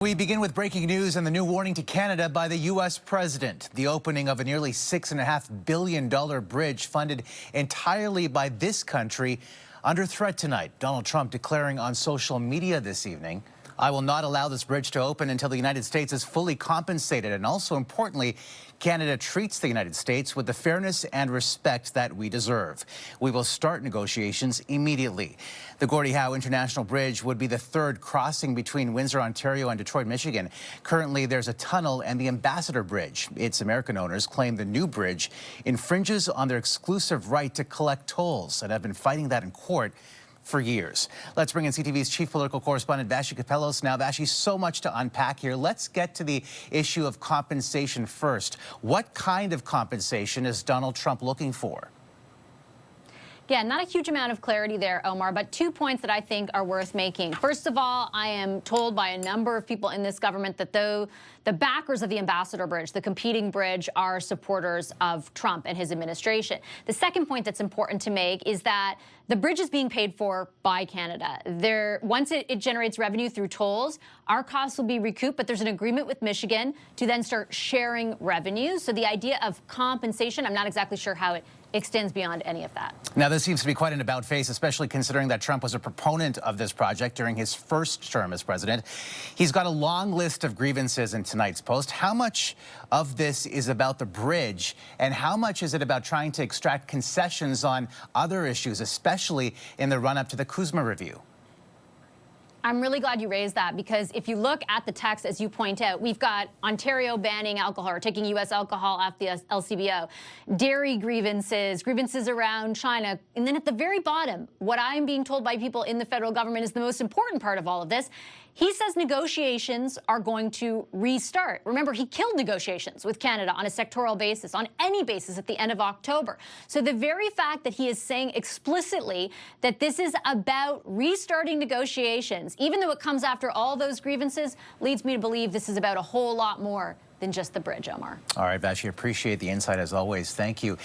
We begin with breaking news and the new warning to Canada by the U.S. president. The opening of a nearly $6.5 billion bridge funded entirely by this country under threat tonight. Donald Trump declaring on social media this evening, "I will not allow this bridge to open until the United States is fully compensated." And also importantly, Canada treats the United States with the fairness and respect that we deserve. We will start negotiations immediately. The Gordie Howe International Bridge would be the third crossing between Windsor, Ontario and Detroit, Michigan. Currently, there's a tunnel and the Ambassador Bridge. Its American owners claim the new bridge infringes on their exclusive right to collect tolls and have been fighting that in court for years. Let's bring in CTV's chief political correspondent, Vassy Kapelos. Now, Vassy, so much to unpack here. Let's get to the issue of compensation first. What kind of compensation is Donald Trump looking for? Yeah, not a huge amount of clarity there, Omar, but 2 points that I think are worth making. First of all, I am told by a number of people in this government that though the backers of the Ambassador Bridge, the competing bridge, are supporters of Trump and his administration. The second point that's important to make is that the bridge is being paid for by Canada. Once it generates revenue through tolls, our costs will be recouped, but there's an agreement with Michigan to then start sharing revenue. So the idea of compensation, I'm not exactly sure how it extends beyond any of that. Now, this seems to be quite an about face, especially considering that Trump was a proponent of this project during his first term as president. He's got a long list of grievances in tonight's Post. How much of this is about the bridge, and how much is it about trying to extract concessions on other issues, especially in the run-up to the Kuzma review? I'm really glad you raised that, because if you look at the text, as you point out, we've got Ontario banning alcohol or taking U.S. alcohol off the LCBO, dairy grievances, grievances around China, and then at the very bottom, what I'm being told by people in the federal government is the most important part of all of this. He says negotiations are going to restart. Remember, he killed negotiations with Canada on a sectoral basis, on any basis, at the end of October. So the very fact that he is saying explicitly that this is about restarting negotiations, even though it comes after all those grievances, leads me to believe this is about a whole lot more than just the bridge, Omar. All right, Vassy, appreciate the insight as always. Thank you.